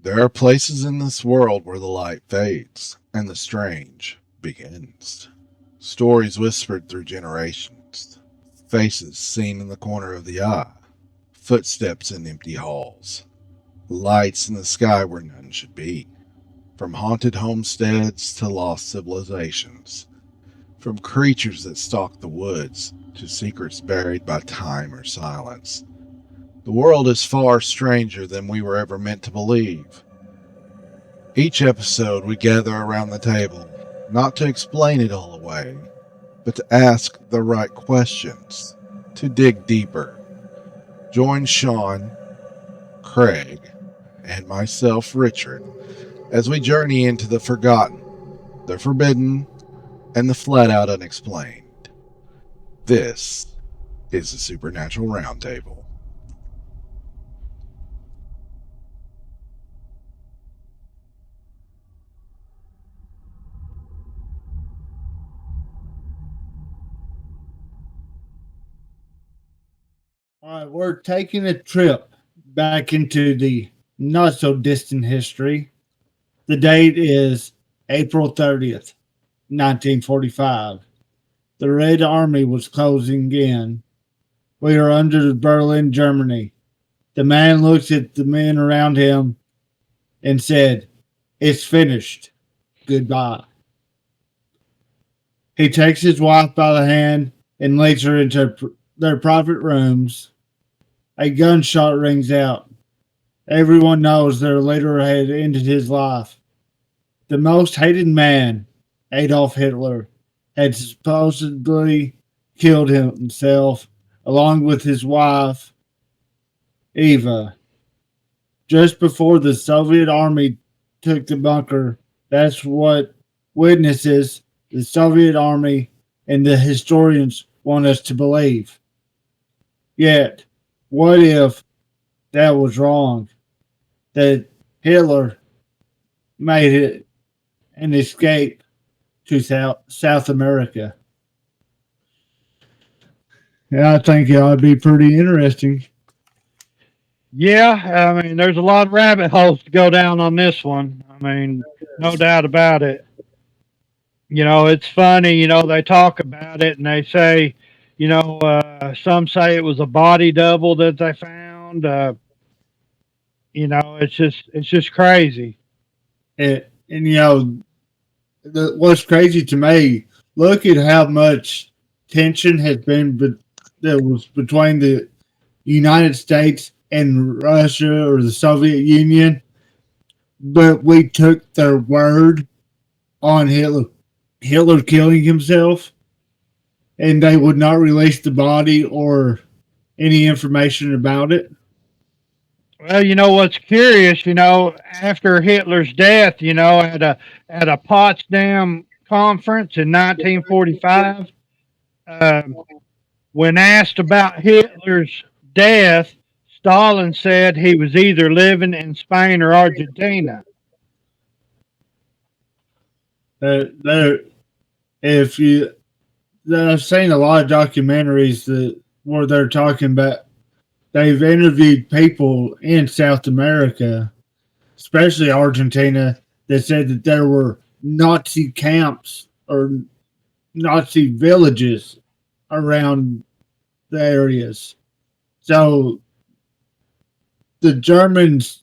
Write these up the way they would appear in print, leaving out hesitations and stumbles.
There are places in this world where the light fades and the strange begins. Stories whispered through generations, faces seen in the corner of the eye, footsteps in empty halls, lights in the sky where none should be. From haunted homesteads to lost civilizations, from creatures that stalk the woods to secrets buried by time or silence. The world is far stranger than we were ever meant to believe. Each episode, we gather around the table, not to explain it all away, but to ask the right questions, to dig deeper. Join Sean, Craig, and myself, Richard, as we journey into the forgotten, the forbidden, and the flat out unexplained. This is the Supernatural Roundtable. All right, we're taking a trip back into the not so distant history. The date is April 30th, 1945. The Red Army was closing in. We are under Berlin, Germany. The man looked at the men around him and said, "It's finished. Goodbye." He takes his wife by the hand and leads her into their private rooms. A gunshot rings out. Everyone knows their leader had ended his life. The most hated man, Adolf Hitler, had supposedly killed himself along with his wife, Eva. Just before the Soviet army took the bunker, that's what witnesses, the Soviet army, and the historians want us to believe. Yet, what if that was wrong? That Hitler made it an escape to South America? And I think it ought to be pretty interesting. Yeah, I mean, there's a lot of rabbit holes to go down on this one. I mean, no doubt about it. It's funny, they talk about it and they say, some say it was a body double that they found. It's just crazy. And what's crazy to me, look at how much tension has been that was between the United States and Russia or the Soviet Union, but we took their word on Hitler killing himself, and they would not release the body or any information about it. Well, what's curious, after Hitler's death, at a Potsdam conference in 1945, um, when asked about Hitler's death, Stalin said he was either living in Spain or Argentina. There, if you, I've seen a lot of documentaries that where they're talking about. They've interviewed people in South America, especially Argentina, that said that there were Nazi camps or Nazi villages around the areas. So the Germans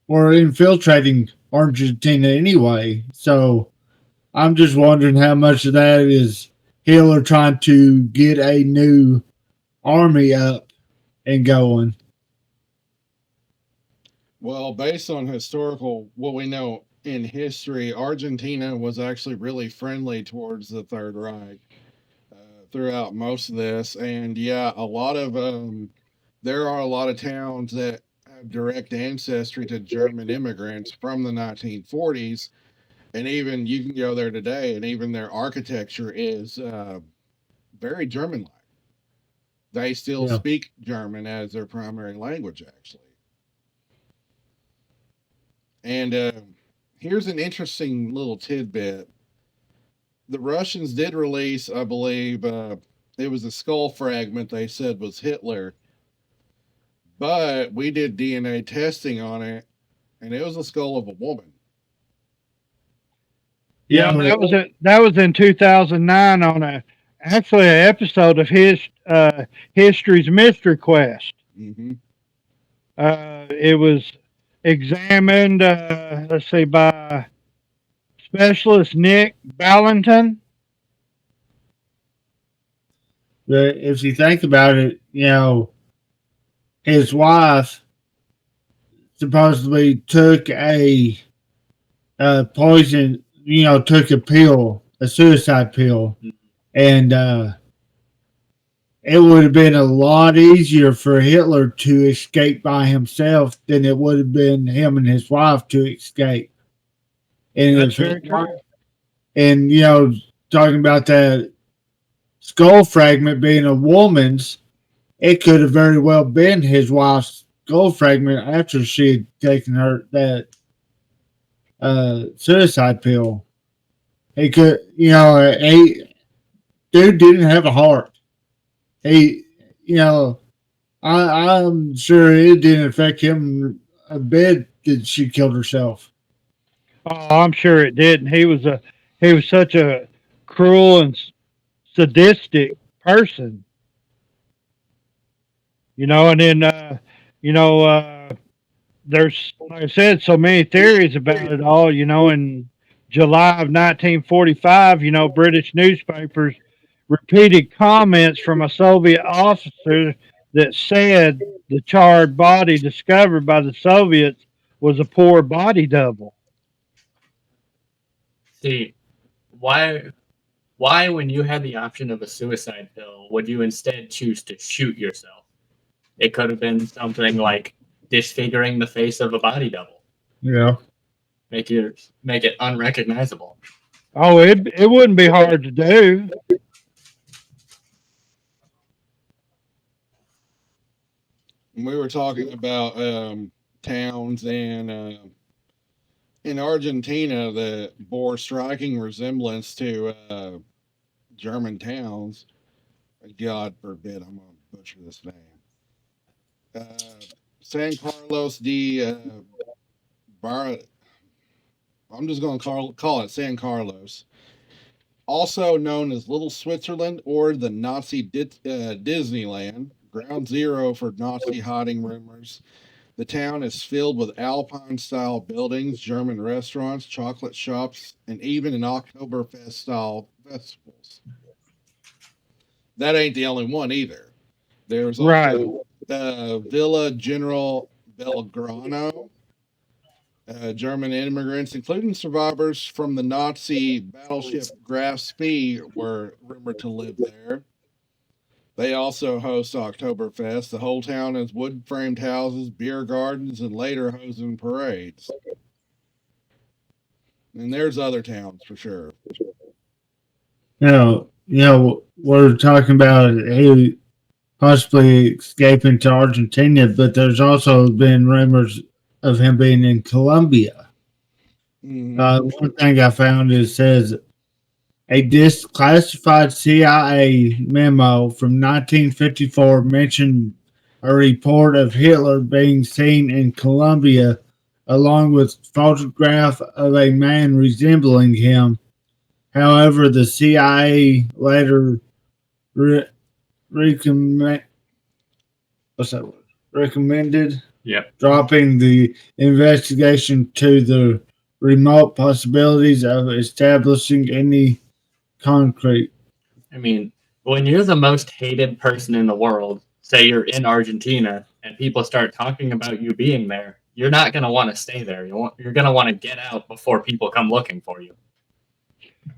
were infiltrating Argentina anyway. So I'm just wondering how much of that is Hitler trying to get a new army up and going. Well, based on historical, what we know in history, Argentina was actually really friendly towards the Third Reich throughout most of this. And yeah, there are a lot of towns that have direct ancestry to German immigrants from the 1940s. And even you can go there today, and even their architecture is very German like. They still Yeah. speak German as their primary language, actually. And here's an interesting little tidbit. The Russians did release, I believe, it was a skull fragment they said was Hitler, but we did DNA testing on it, and it was a skull of a woman. Yeah, that was in 2009 on actually an episode of his History's Mystery Quest. Mm-hmm. It was examined, let's see, by specialist Nick Ballanton. But if you think about it, his wife supposedly took a poison, took a pill, a suicide pill, and it would have been a lot easier for Hitler to escape by himself than it would have been him and his wife to escape. And That's very true. And talking about that skull fragment being a woman's, it could have very well been his wife's skull fragment after she had taken that suicide pill. He could, dude didn't have a heart. I'm sure it didn't affect him a bit that she killed herself. Oh, I'm sure it did. And he was such a cruel and sadistic person. And then there's, like I said, so many theories about it all. In July of 1945, British newspapers repeated comments from a Soviet officer that said the charred body discovered by the Soviets was a poor body double. See, why when you had the option of a suicide pill, would you instead choose to shoot yourself? It could have been something like disfiguring the face of a body double. Yeah. Make it unrecognizable. Oh, it wouldn't be hard to do. We were talking about towns and in Argentina that bore striking resemblance to German towns. God forbid I'm going to butcher this name. San Carlos de Bar. I'm just going to call it San Carlos. Also known as Little Switzerland or the Nazi Disneyland, ground zero for Nazi hiding rumors. The town is filled with Alpine-style buildings, German restaurants, chocolate shops, and even an Oktoberfest-style festivals. That ain't the only one either. There's also Villa General Belgrano. German immigrants, including survivors from the Nazi battleship Graf Spee, were rumored to live there. They also host Oktoberfest. The whole town has wood-framed houses, beer gardens, and later hosting parades. And there's other towns for sure. We're talking about he possibly escaping to Argentina, but there's also been rumors of him being in Colombia. One thing I found says a declassified CIA memo from 1954 mentioned a report of Hitler being seen in Colombia, along with photograph of a man resembling him. However, the CIA later recommended dropping the investigation to the remote possibilities of establishing any concrete. I mean, when you're the most hated person in the world, say you're in Argentina, and people start talking about you being there, you're not going to want to stay there. You're going to want to get out before people come looking for you.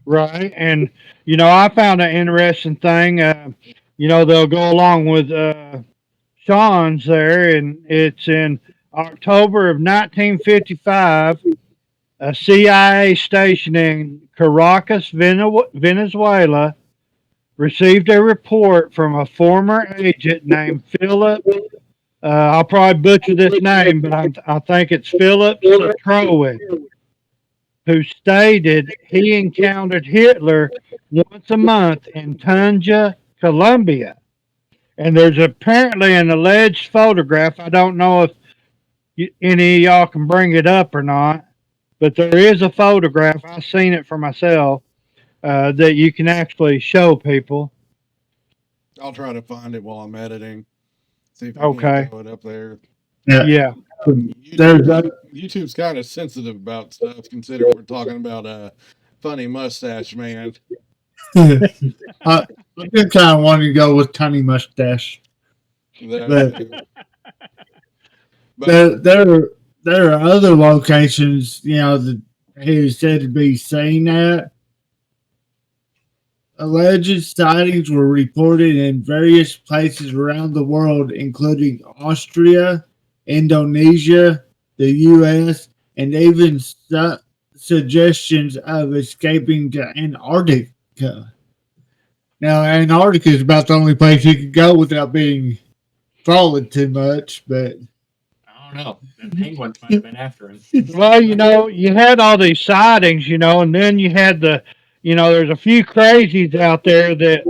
Right. And, I found an interesting thing. They'll go along with Sean's there, and it's in October of 1955. A CIA station in Caracas, Venezuela, received a report from a former agent named Philip. I'll probably butcher this name, but I think it's Philip Citroen, who stated he encountered Hitler once a month in Tunja, Colombia. And there's apparently an alleged photograph. I don't know if any of y'all can bring it up or not, but there is a photograph. I've seen it for myself that you can actually show people. I'll try to find it while I'm editing. See if I can't Okay. throw it up there. Yeah. Yeah. There's YouTube's kind of sensitive about stuff, considering we're talking about a funny mustache man. I just kind of wanted to go with tiny mustache. That, But there are other locations, that he said to be seen at. Alleged sightings were reported in various places around the world, including Austria, Indonesia, the U.S., and even suggestions of escaping to Antarctica. Now, Antarctica is about the only place you could go without being followed too much, but I don't know. The penguins might have been after him. Well, you had all these sightings, and then you had there's a few crazies out there that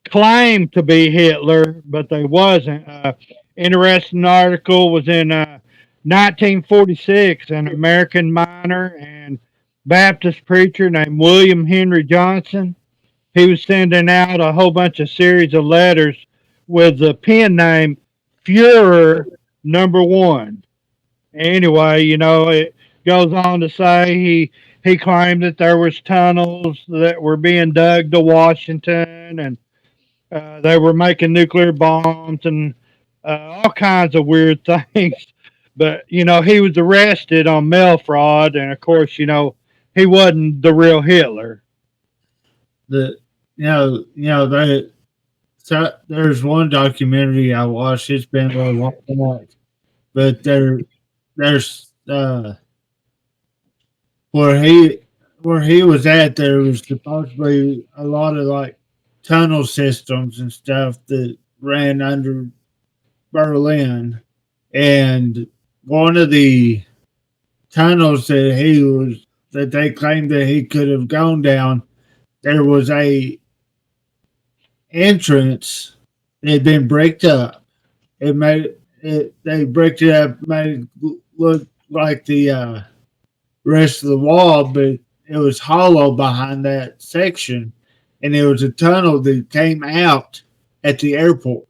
claimed to be Hitler, but they wasn't. Interesting article was in 1946. An American miner and Baptist preacher named William Henry Johnson. He was sending out a whole bunch of series of letters with the pen name Führer Number One. Anyway, it goes on to say he claimed that there was tunnels that were being dug to Washington, and they were making nuclear bombs and all kinds of weird things. But he was arrested on mail fraud, and of course, he wasn't the real Hitler. the that so there's one documentary I watched. It's been a long time, but there's where he was at. There was supposedly a lot of like tunnel systems and stuff that ran under Berlin, and one of the tunnels that they claimed that he could have gone down, there was a entrance that had been bricked up. They bricked it up, made it look like the rest of the wall, but it was hollow behind that section, and there was a tunnel that came out at the airport.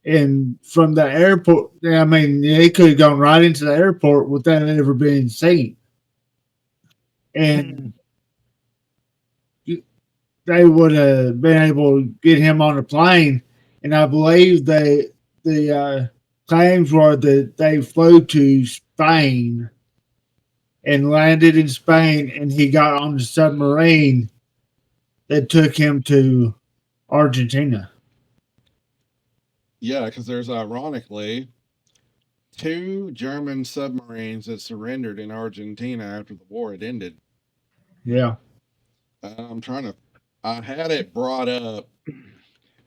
And from the airport, I mean, they could have gone right into the airport without ever being seen. And they would have been able to get him on a plane. And I believe the claims were that they flew to Spain and landed in Spain, and he got on the submarine that took him to Argentina. yeah, because there's ironically 2 German submarines that surrendered in Argentina after the war had ended. Yeah. I had it brought up.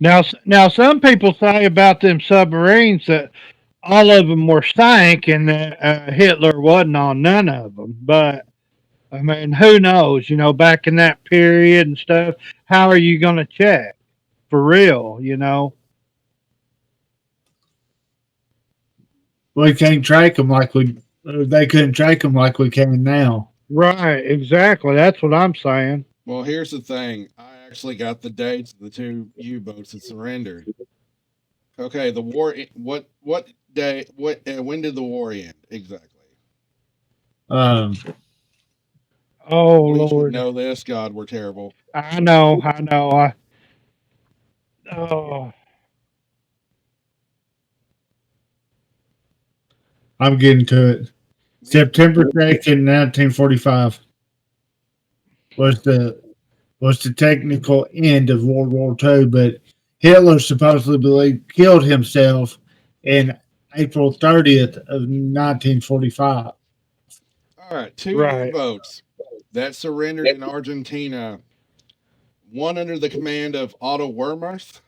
Now, some people say about them submarines that all of them were sank and that Hitler wasn't on none of them. But I mean, who knows? Back in that period and stuff, how are you going to check for real? We can't track them they couldn't track them like we can now. Right? Exactly. That's what I'm saying. Well, here's the thing. I actually got the dates of the 2 U-boats that surrendered. Okay, the war. What day? When did the war end exactly? Um, Oh We should Lord, know this. God, we're terrible. I know. Oh, I'm getting to it. September 2nd, 1945 was the technical end of World War II, but Hitler supposedly killed himself in April 30th of 1945. All right, 2 right. U-boats that surrendered in Argentina. One under the command of Otto Wehrmacht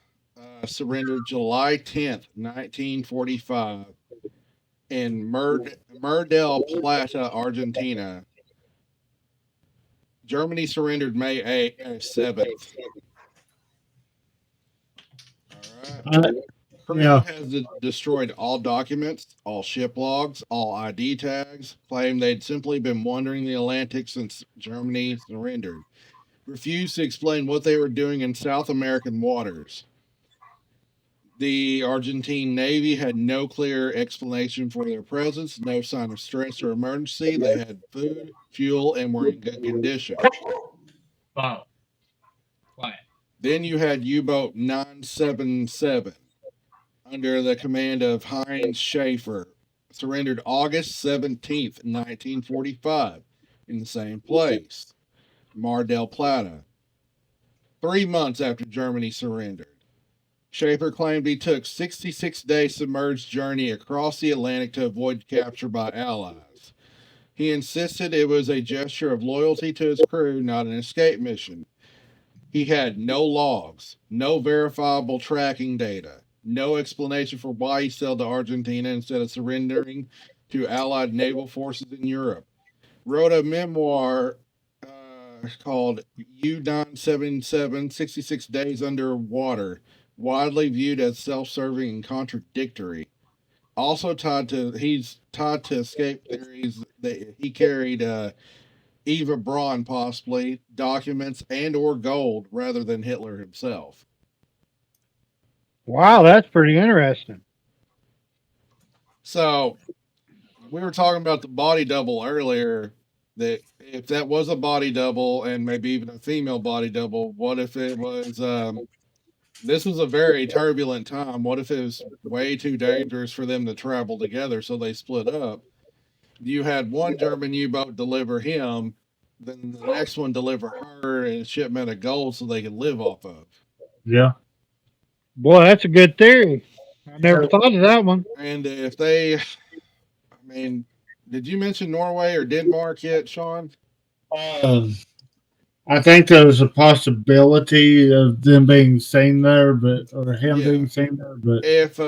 surrendered July 10th, 1945, in Mar del Plata, Argentina. Germany surrendered May 7th. All right. Crew Yeah. has destroyed all documents, all ship logs, all ID tags, claimed they'd simply been wandering the Atlantic since Germany surrendered, refused to explain what they were doing in South American waters. The Argentine Navy had no clear explanation for their presence, no sign of stress or emergency. They had food, fuel, and were in good condition. Wow. Quiet. Then you had U boat 977 under the command of Heinz Schaefer, surrendered August 17th, 1945, in the same place, Mar del Plata, 3 months after Germany surrendered. Schaefer claimed he took 66-day submerged journey across the Atlantic to avoid capture by Allies. He insisted it was a gesture of loyalty to his crew, not an escape mission. He had no logs, no verifiable tracking data, no explanation for why he sailed to Argentina instead of surrendering to Allied naval forces in Europe. Wrote a memoir called U-977, 66 Days Underwater, widely viewed as self-serving and contradictory. Also he's tied to escape theories that he carried Eva Braun, possibly, documents and or gold rather than Hitler himself. Wow, that's pretty interesting. So we were talking about the body double earlier, that if that was a body double and maybe even a female body double, what if it was this was a very turbulent time. What if it was way too dangerous for them to travel together, so they split up? You had one German U-boat deliver him, then the next one deliver her and a shipment of gold so they could live off of. Yeah. Boy, that's a good theory. I never thought of that one. And if they, I mean, did you mention Norway or Denmark yet, Sean? I think there was a possibility of them being seen there, or him being seen there. But if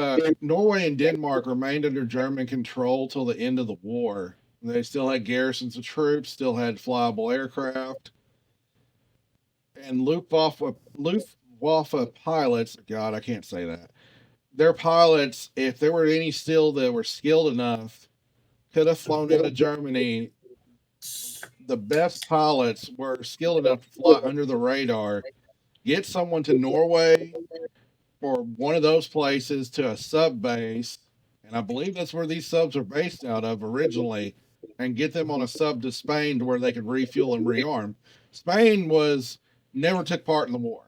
Norway and Denmark remained under German control till the end of the war, they still had garrisons of troops, still had flyable aircraft, and Luftwaffe pilots. God, I can't say that. Their pilots, if there were any still that were skilled enough, could have flown out of Germany. The best pilots were skilled enough to fly under the radar, get someone to Norway or one of those places to a sub base, and I believe that's where these subs are based out of originally, and get them on a sub to Spain to where they could refuel and rearm. Spain never took part in the war.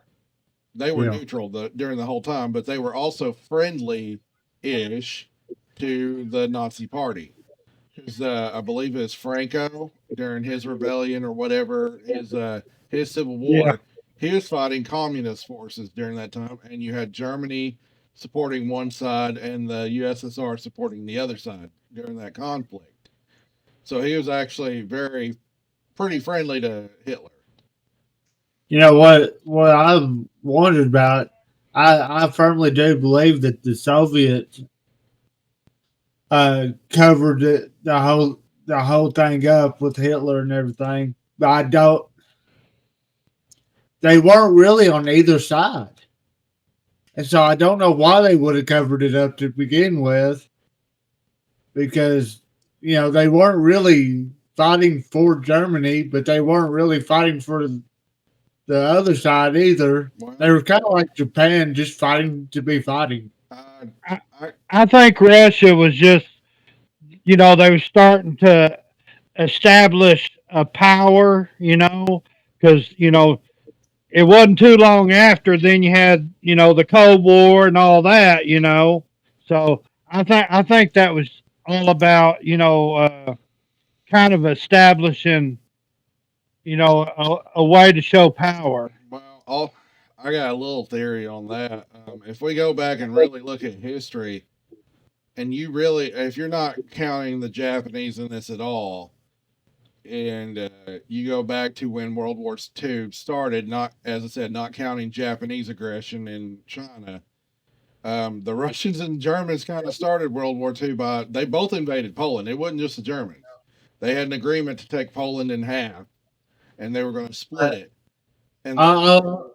They were neutral during the whole time, but they were also friendly-ish to the Nazi party. Because I believe it was Franco during his rebellion or whatever, his civil war. Yeah. He was fighting communist forces during that time, and you had Germany supporting one side and the USSR supporting the other side during that conflict. So he was actually pretty friendly to Hitler. You know what I've wondered about, I firmly do believe that the Soviets covered the whole thing up with Hitler and everything. But they weren't really on either side. And so I don't know why they would have covered it up to begin with, because, they weren't really fighting for Germany, but they weren't really fighting for the other side either. Wow. They were kind of like Japan, just fighting to be fighting. I think Russia was just, they were starting to establish a power, because, it wasn't too long after then you had, the Cold War and all that, So I think that was all about, kind of establishing, a way to show power. Well, I got a little theory on that. If we go back and really look at history, and if you're not counting the Japanese in this at all, and you go back to when World War II started, not, as I said, not counting Japanese aggression in China, the Russians and Germans kind of started World War II they both invaded Poland. It wasn't just the Germans. They had an agreement to take Poland in half, and they were going to split it. And I'll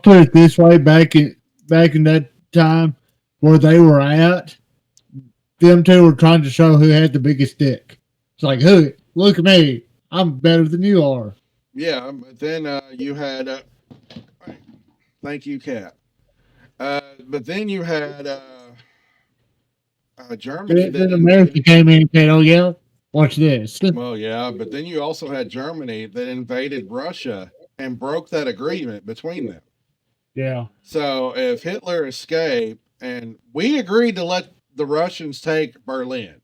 put it this way: back in that time, where they were at, them two were trying to show who had the biggest dick. It's like, who? Look at me. I'm better than you are. Yeah, but then you had. Thank you, Kat. But then you had Germany. Then America came in and said, oh, yeah, watch this. Well, yeah, but then you also had Germany that invaded Russia and broke that agreement between them. Yeah. So if Hitler escaped, and we agreed to let the Russians take Berlin,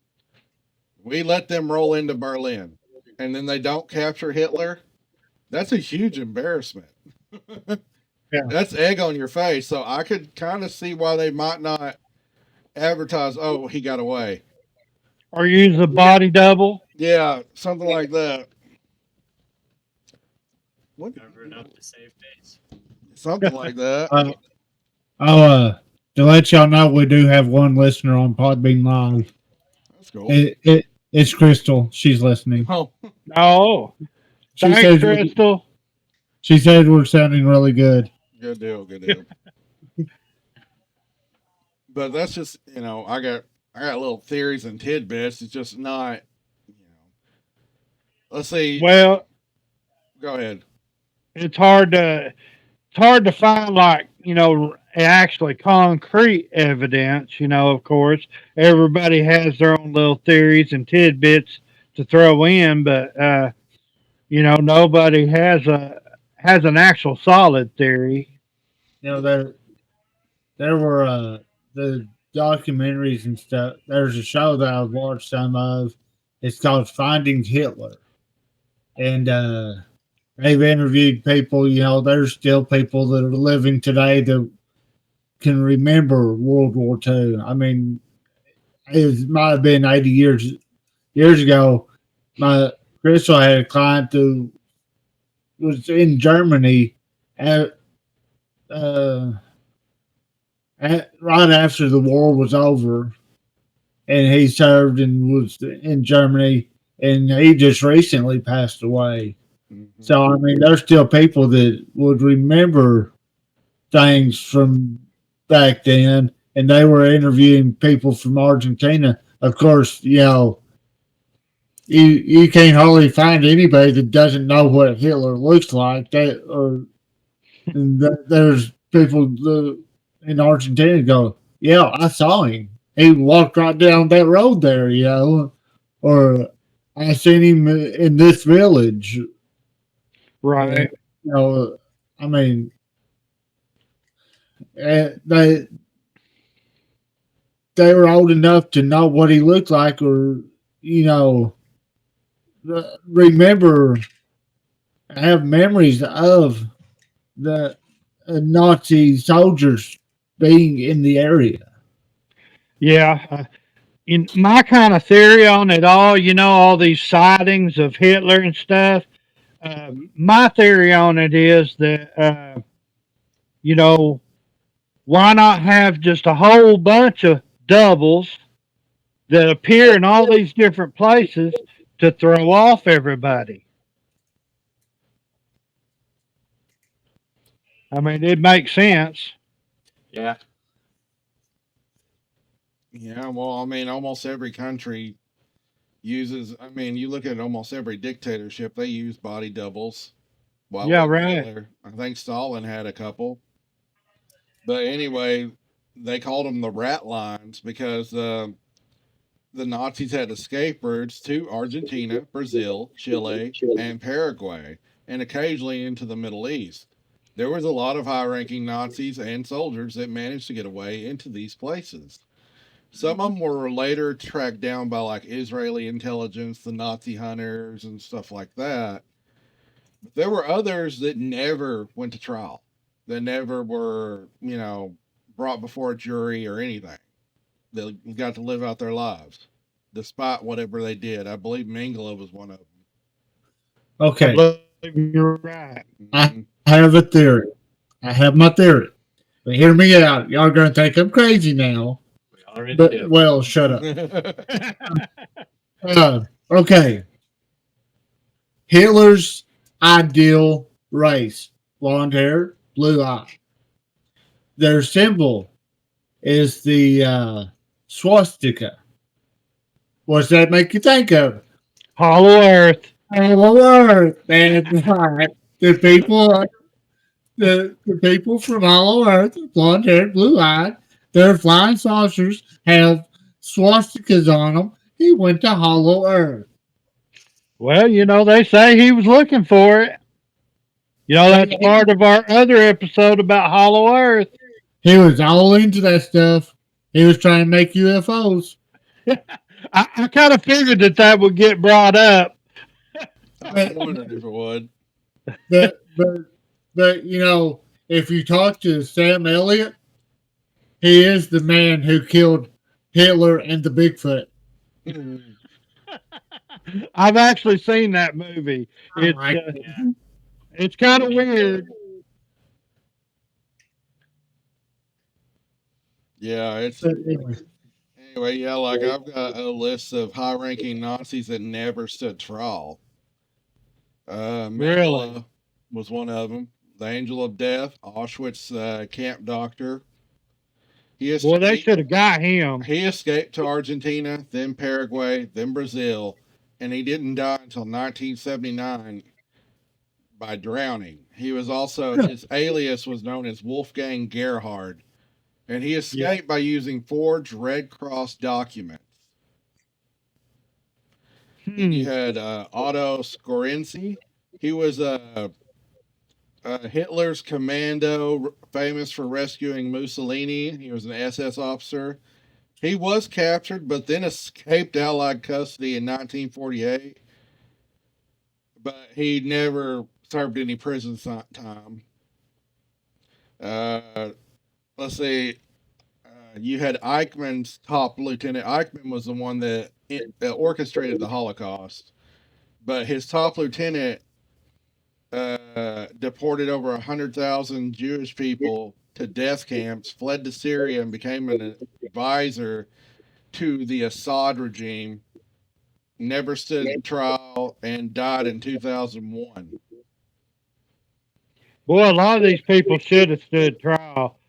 we let them roll into Berlin, and then they don't capture Hitler, that's a huge embarrassment. Yeah. That's egg on your face. So I could kind of see why they might not advertise, oh, he got away. Or use a body double. Yeah, something like that. What? Cover it up to save face. Something like that. To let y'all know, we do have one listener on Podbean Live. That's cool. It's Crystal. She's listening. Oh, Oh, She thanks, said, Crystal. she said we're sounding really good. good deal, good deal. But that's just, I got little theories and tidbits. It's just not, let's see. Well, Go ahead. it's hard to find, like, actually concrete evidence. Of course, everybody has their own little theories and tidbits to throw in, but nobody has an actual solid theory. There were the documentaries and stuff. There's a show that I've watched some of. It's called Finding Hitler, and they've interviewed people. There's still people that are living today that can remember World War II. I mean, it might have been 80 years ago. My Crystal had a client who was in Germany right after the war was over, and he served and was in Germany, and he just recently passed away. Mm-hmm. So, I mean, there's still people that would remember things from back then, and they were interviewing people from Argentina. Of course, you can't hardly find anybody that doesn't know what Hitler looks like. There's people that in Argentina go, yeah, I saw him. He walked right down that road there, or I seen him in this village. Right. I mean, they were old enough to know what he looked like, or remember, have memories of the Nazi soldiers being in the area. Yeah. In my kind of theory on it all, all these sightings of Hitler and stuff, my theory on it is that, why not have just a whole bunch of doubles that appear in all these different places to throw off everybody? I mean, it makes sense. Yeah. Yeah, well, I mean, almost every country uses, you look at almost every dictatorship, they use body doubles. Yeah, right. Hitler, I think Stalin had a couple. But anyway, they called them the rat lines because the Nazis had escape routes to Argentina, Brazil, Chile, and Paraguay, and occasionally into the Middle East. There was a lot of high-ranking Nazis and soldiers that managed to get away into these places. Some of them were later tracked down by like Israeli intelligence, the Nazi hunters, and stuff like that. But there were others that never went to trial. They never were, brought before a jury or anything. They got to live out their lives, despite whatever they did. I believe Mengele was one of them. Okay. You're right. I have a theory. I have my theory. But hear me out. Y'all are going to think I'm crazy now. We already did. Well, shut up. Okay. Hitler's ideal race. Blonde hair, blue eye. Their symbol is the swastika. What's that make you think of? Hollow Earth. Hollow Earth. That's right. The people, the people from Hollow Earth, blonde haired, blue eyed, their flying saucers have swastikas on them. He went to Hollow Earth. Well, they say he was looking for it. That's part of our other episode about Hollow Earth. He was all into that stuff. He was trying to make UFOs. I kind of figured that would get brought up. I wondered if it would. But if you talk to Sam Elliott, he is the man who killed Hitler and the Bigfoot. I've actually seen that movie. It's kind of weird. Yeah, it's anyway. Yeah, like I've got a list of high-ranking Nazis that never stood trial. Mengele was one of them. The Angel of Death, Auschwitz camp doctor. Well, they should have got him. He escaped to Argentina, then Paraguay, then Brazil, and he didn't die until 1979 by drowning. He was also, his alias was known as Wolfgang Gerhard, and he escaped by using forged Red Cross documents. Then you had Otto Skorinski. He was Hitler's commando, famous for rescuing Mussolini. He was an SS officer. He was captured, but then escaped Allied custody in 1948. But he never served any prison time. Let's see. You had Eichmann's top lieutenant. Eichmann was the one that orchestrated the Holocaust. But his top lieutenant deported over 100,000 Jewish people to death camps, fled to Syria, and became an advisor to the Assad regime. Never stood trial and died in 2001. Boy, a lot of these people should have stood trial,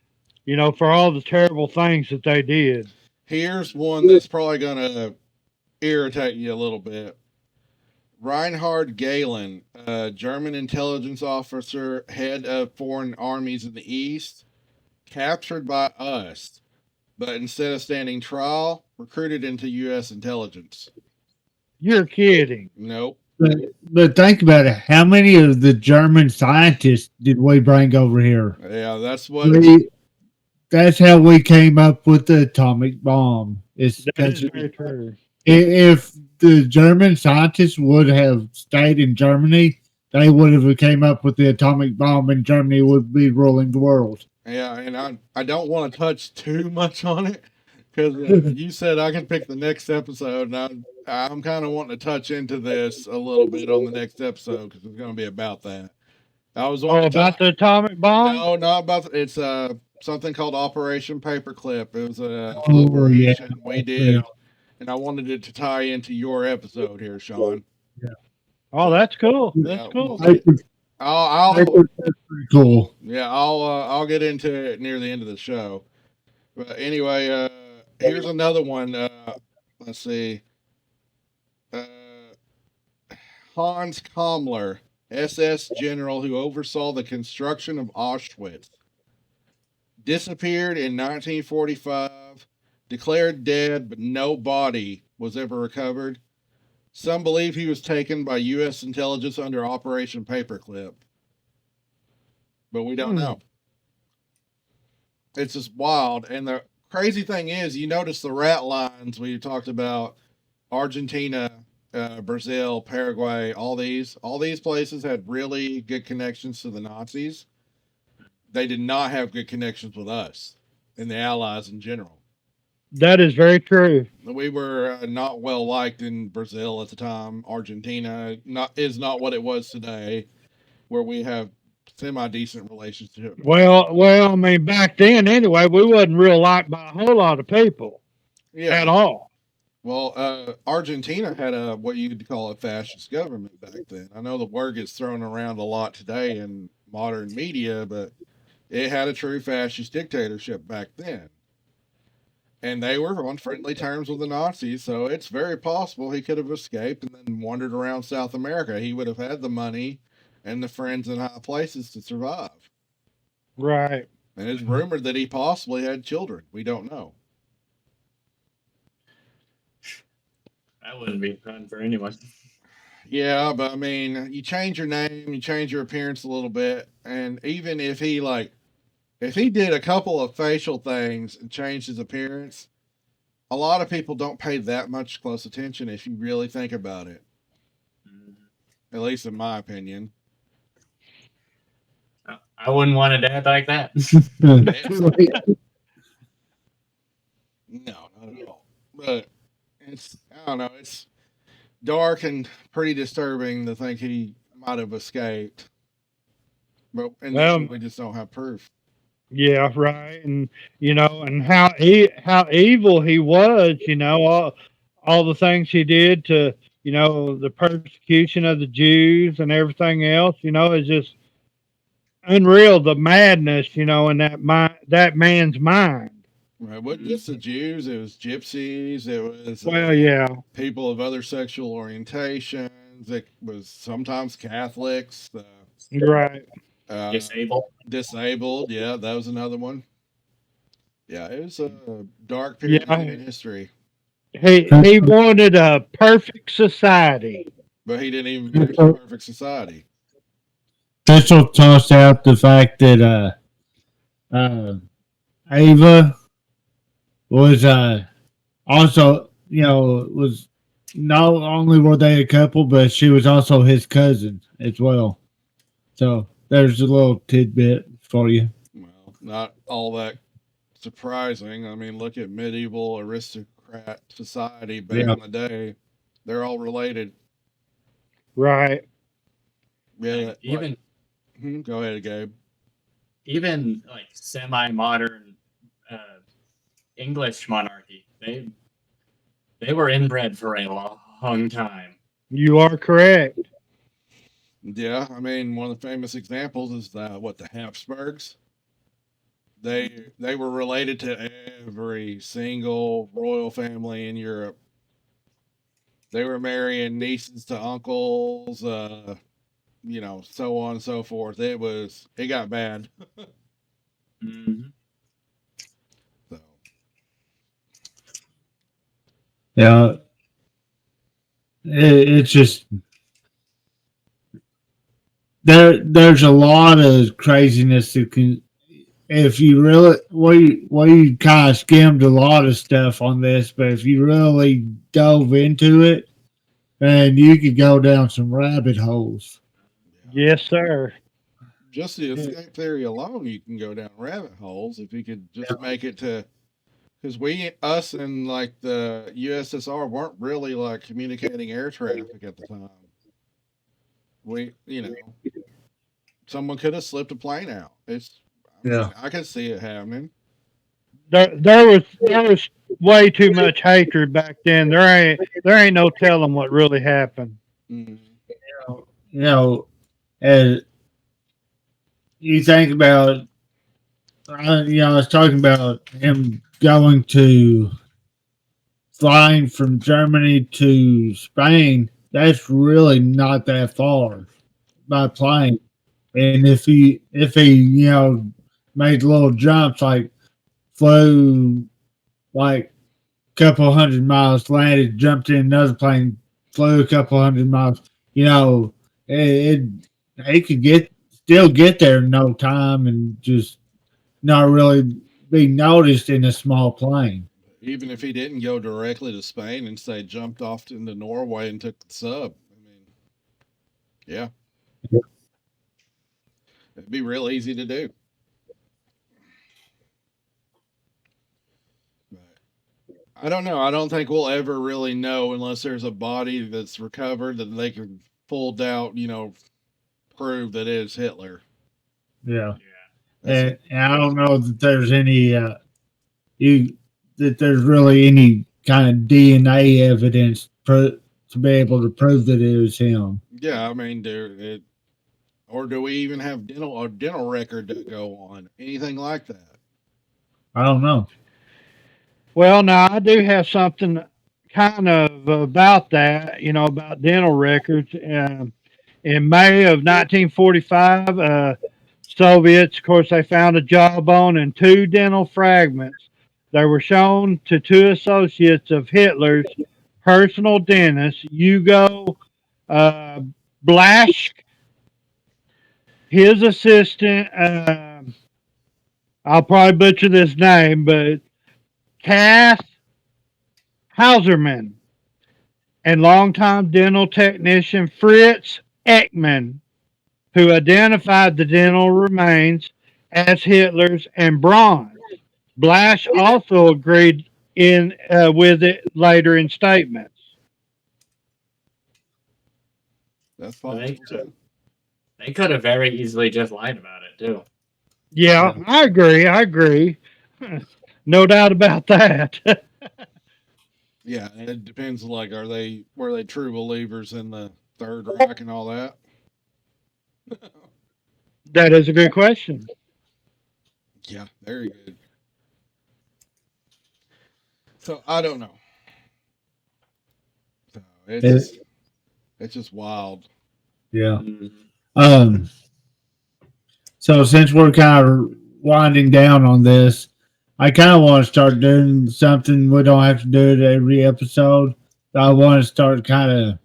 for all the terrible things that they did. Here's one that's probably going to irritate you a little bit. Reinhard Gehlen, a German intelligence officer, head of foreign armies in the East, captured by us, but instead of standing trial, recruited into U.S. intelligence. You're kidding. Nope. But think about it. How many of the German scientists did we bring over here? Yeah, that's what. That's how we came up with the atomic bomb. That is very true. If the German scientists would have stayed in Germany, they would have came up with the atomic bomb, and Germany would be ruling the world. Yeah, and I don't want to touch too much on it because you said I can pick the next episode, and I'm kind of wanting to touch into this a little bit on the next episode because it's going to be about that. I was about the atomic bomb? No, not about. It's something called Operation Paperclip. It was a operation we did, and I wanted it to tie into your episode here, Sean. Yeah. Oh, that's cool. That's cool. I'll that's pretty cool. Yeah, I'll get into it near the end of the show. But anyway, here's another one. Let's see. Hans Kammler, SS general who oversaw the construction of Auschwitz, disappeared in 1945, declared dead, but no body was ever recovered. Some believe he was taken by U.S. intelligence under Operation Paperclip, but we don't know. It's just wild. And the crazy thing is, you notice the rat lines we talked about, Argentina, Brazil, Paraguay, all these places had really good connections to the Nazis. They did not have good connections with us and the Allies in general. That is very true. We were not well liked in Brazil at the time. Argentina is not what it was today, where we have semi-decent relationship. Well, I mean, back then anyway, we wasn't real liked by a whole lot of people at all. Well, Argentina had what you could call a fascist government back then. I know the word gets thrown around a lot today in modern media, but it had a true fascist dictatorship back then. And they were on friendly terms with the Nazis, so it's very possible he could have escaped and then wandered around South America. He would have had the money and the friends in high places to survive. Right. And it's rumored that he possibly had children. We don't know. That wouldn't be fun for anyone. Yeah, but I mean, you change your name, you change your appearance a little bit, and even if he did a couple of facial things and changed his appearance, a lot of people don't pay that much close attention if you really think about it. At least in my opinion. I wouldn't want a dad like that. No, not at all. But I don't know, it's dark and pretty disturbing to think he might have escaped. But we just don't have proof. Yeah, right. And and how evil he was, all the things he did to, the persecution of the Jews and everything else, is just unreal, the madness, in that man's mind. It wasn't just the Jews, it was gypsies, it was Yeah. people of other sexual orientations, it was sometimes Catholics. Right. Disabled. Yeah, that was another one. Yeah, it was a dark period in history. He wanted a perfect society. But he didn't even finish a perfect society. This will toss out the fact that Ava was also, was not only were they a couple, but she was also his cousin as well. So there's a little tidbit for you. Well, not all that surprising. I mean, look at medieval aristocrat society back in the day. They're all related. Right. Yeah. Even go ahead, Gabe. Even like semi-modern English monarchy, they were inbred for a long time. You are correct. Yeah, I mean, one of the famous examples is the Habsburgs. They were related to every single royal family in Europe. They were marrying nieces to uncles, so on and so forth. It got bad. Mm-hmm. So. Yeah, it's just there's a lot of craziness that can, if you really we kind of skimmed a lot of stuff on this, but if you really dove into it, and you could go down some rabbit holes. Yes, sir. Just the escape theory alone, you can go down rabbit holes if you could just make it to, because us and like the USSR weren't really like communicating air traffic at the time. Someone could have slipped a plane out. I could see it happening. There was way too much hatred back then. There ain't no telling what really happened. As you think about, I was talking about him flying from Germany to Spain. That's really not that far by plane. And if he made little jumps, like flew like a couple hundred miles, landed, jumped in another plane, flew a couple hundred miles, he could still get there in no time and just not really be noticed in a small plane. Even if he didn't go directly to Spain and say jumped off into Norway and took the sub, yeah. It'd be real easy to do. But I don't know. I don't think we'll ever really know unless there's a body that's recovered that they can full doubt, prove that it is Hitler. Yeah. And I don't know that there's any that there's really any kind of DNA evidence to be able to prove that it was him. Yeah, I mean, or do we even have dental record to go on? Anything like that? I don't know. Well, now I do have something kind of about that, about dental records. In May of 1945, Soviets, of course, they found a jawbone and two dental fragments. They were shown to two associates of Hitler's personal dentist, Hugo uh, Blasch, his assistant. I'll probably butcher this name, but Kath Hauserman, and longtime dental technician Fritz Ekman, who identified the dental remains as Hitler's and Braun's. Blash also agreed in with it later in statements. That's So possible too. they could have very easily just lied about it too. Yeah, I agree. I agree. No doubt about that. Yeah, and it depends. Like, were they true believers in the Third Reich and all that? That is a good question. Yeah, very good. So I don't know. So it's just wild. Yeah. Mhm. Um. So since we're kind of winding down on this, I kind of want to start doing something. We don't have to do it every episode. I want to start kind of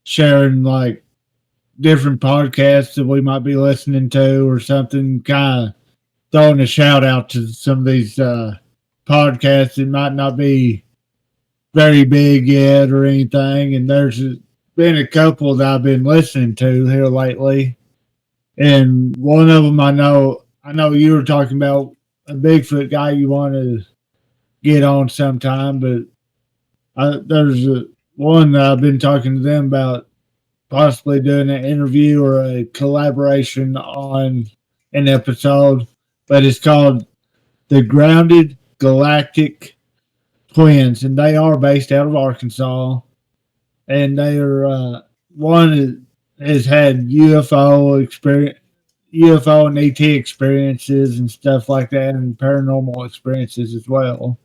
sharing like different podcasts that we might be listening to or something. Kind of throwing a shout out to some of these podcasts that might not be very big yet or anything. And there's been a couple that I've been listening to here lately, and one of them I know you were talking about a Bigfoot guy you want to get on sometime, but there's one that I've been talking to them about possibly doing an interview or a collaboration on an episode, but it's called the Grounded Galactic Twins, and they are based out of Arkansas, and they are one has had UFO and ET experiences and stuff like that, and paranormal experiences as well.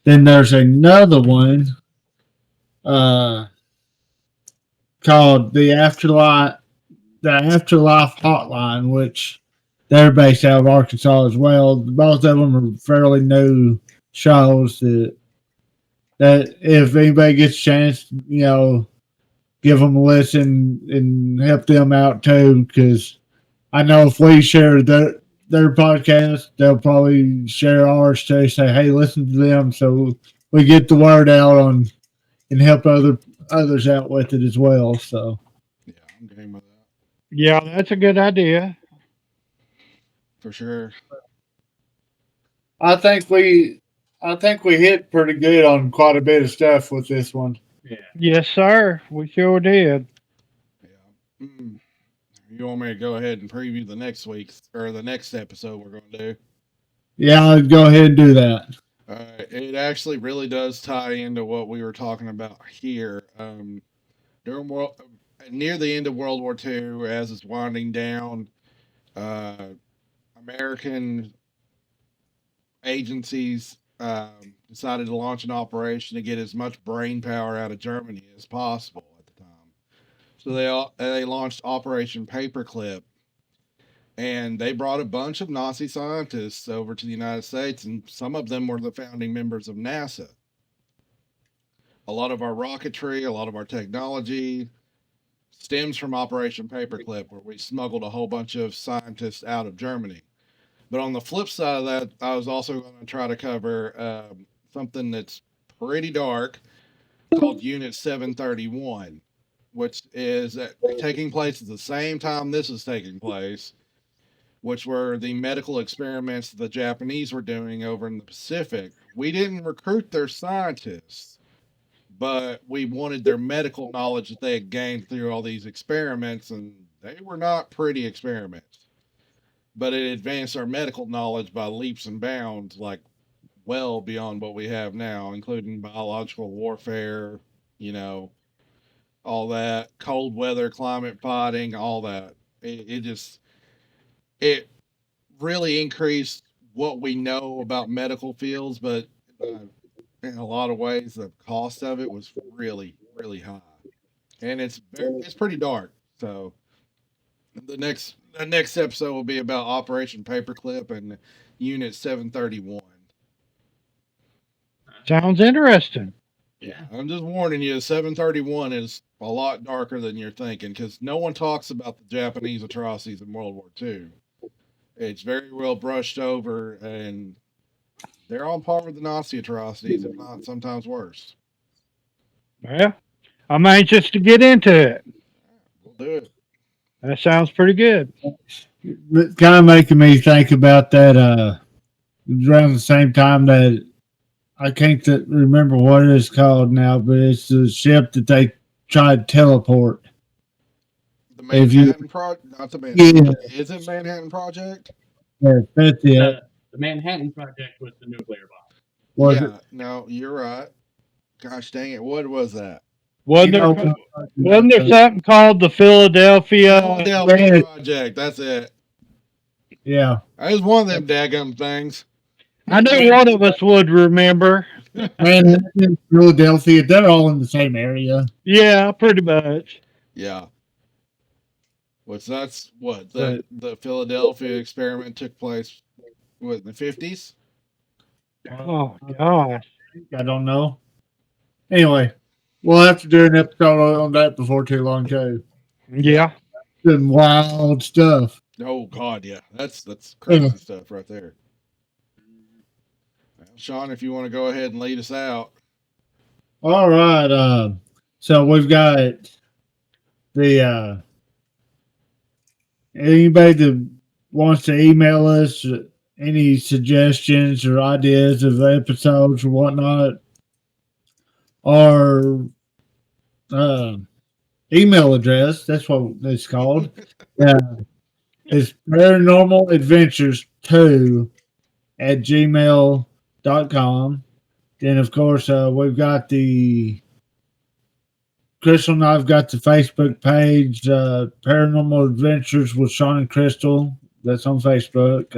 Then there's another one uh, called the Afterlife Hotline, which they're based out of Arkansas as well. Both of them are fairly new shows that if anybody gets a chance, give them a listen and help them out too. Because I know if we share their podcast, they'll probably share ours too. Say, hey, listen to them, so we get the word out on and help others out with it as well. So Yeah, I'm game with that Yeah, that's a good idea. for sure. I think we I think we hit pretty good on quite a bit of stuff with this one. Yeah. Yes, sir. We sure did. Yeah. You want me to go ahead and preview the next week's or the next episode we're going to do? Yeah, I'll go ahead and do that. It actually really does tie into what we were talking about here. During near the end of World War II, as it's winding down, uh, American agencies decided to launch an operation to get as much brain power out of Germany as possible at the time. So they launched Operation Paperclip, and they brought a bunch of Nazi scientists over to the United States, and some of them were the founding members of NASA. A lot of our rocketry, a lot of our technology stems from Operation Paperclip, where we smuggled a whole bunch of scientists out of Germany. But on the flip side of that, I was also going to try to cover something that's pretty dark called Unit 731, which is taking place at the same time this is taking place, which were the medical experiments that the Japanese were doing over in the Pacific. We didn't recruit their scientists, but we wanted their medical knowledge that they had gained through all these experiments, and they were not pretty experiments. But it advanced our medical knowledge by leaps and bounds, like well beyond what we have now, including biological warfare, you know, all that, cold weather, climate fighting, all that. It really increased what we know about medical fields, but in a lot of ways, the cost of it was really, really high, and it's pretty dark. So the next episode will be about Operation Paperclip and Unit 731. Sounds interesting. Yeah, I'm just warning you, 731 is a lot darker than you're thinking because no one talks about the Japanese atrocities in World War II. It's very well brushed over, and they're on par with the Nazi atrocities, if not sometimes worse. Yeah, I'm anxious to get into it. We'll do it. That sounds pretty good. It's kind of making me think about that. Around the same time that I can't remember what it's called now, but it's the ship that they tried to teleport. The If you- Manhattan Project, not the Manhattan. Yeah. Is it Manhattan Project? Yeah, that's it. The Manhattan Project was the nuclear bomb. Was Yeah, no, you're right. Gosh dang it, what was that? Wasn't You there, know- wasn't there something called the Philadelphia? Philadelphia Project, that's it. Yeah. That was one of them daggum things. I knew one of us would remember. Manhattan, Philadelphia, they're all in the same area. Yeah, pretty much. Yeah. That's what the Philadelphia experiment took place in the 50s. Oh gosh. I don't know. Anyway, we'll have to do an episode on that before too long, too. Yeah. Some wild stuff. Oh God, yeah, that's crazy Yeah. stuff right there. Well, Sean, if you want to go ahead and lead us out. All right. So we've got the anybody that wants to email us any suggestions or ideas of episodes or whatnot, our email address, that's what it's called, is paranormaladventures2@gmail.com. Then, of course, we've got Crystal and I've got the Facebook page, Paranormal Adventures with Sean and Crystal. That's on Facebook.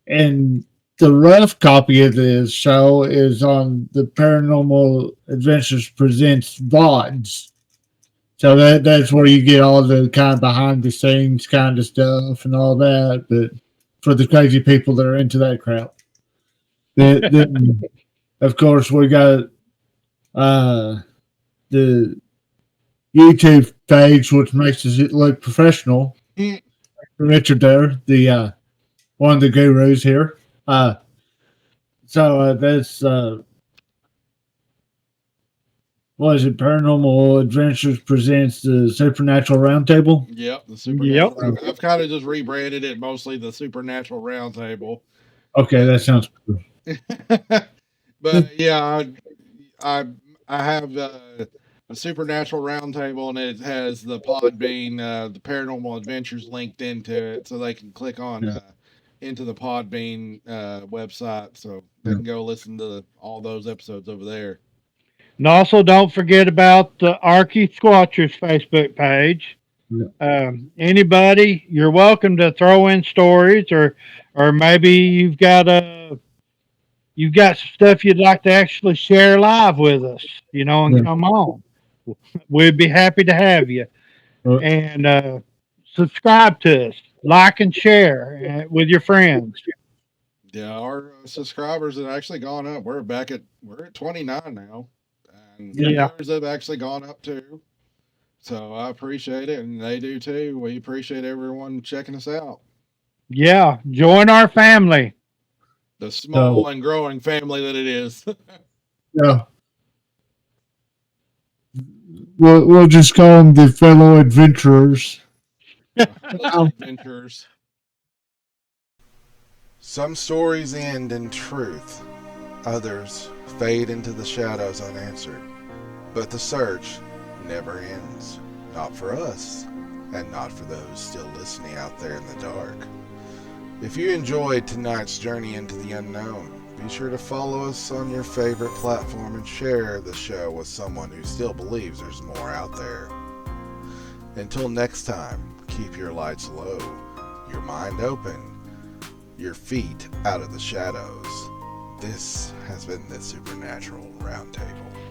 And the rough copy of this show is on the Paranormal Adventures Presents VODs. So that's where you get all the kind of behind the scenes kind of stuff and all that. But for the crazy people that are into that crap. Then, of course, we got the YouTube page, which makes us look professional. Richard there, the one of the gurus here. So that's what is it? Paranormal Adventures presents the Supernatural Roundtable. Yep, the Supernatural. I've kind of just rebranded it mostly the Supernatural Roundtable. Okay, that sounds cool. But yeah, I have a Supernatural Roundtable, and it has the Podbean, the Paranormal Adventures linked into it, so they can click on into the Podbean website, so they can go listen to all those episodes over there. And also, don't forget about the Archie Squatchers Facebook page. Yeah. Anybody, you're welcome to throw in stories, or maybe you've got some stuff you'd like to actually share live with us, and come on. We'd be happy to have you. And subscribe to us, like and share with your friends. Yeah, our subscribers have actually gone up. We're at 29 now. And yours have actually gone up too. So I appreciate it, and they do too. We appreciate everyone checking us out. Yeah, join our family. The small and growing family that it is. Yeah. We'll just call them the fellow adventurers. Adventurers. Some stories end in truth. Others fade into the shadows unanswered. But the search never ends. Not for us, and not for those still listening out there in the dark. If you enjoyed tonight's journey into the unknown, be sure to follow us on your favorite platform and share the show with someone who still believes there's more out there. Until next time, keep your lights low, your mind open, your feet out of the shadows. This has been the Supernatural Roundtable.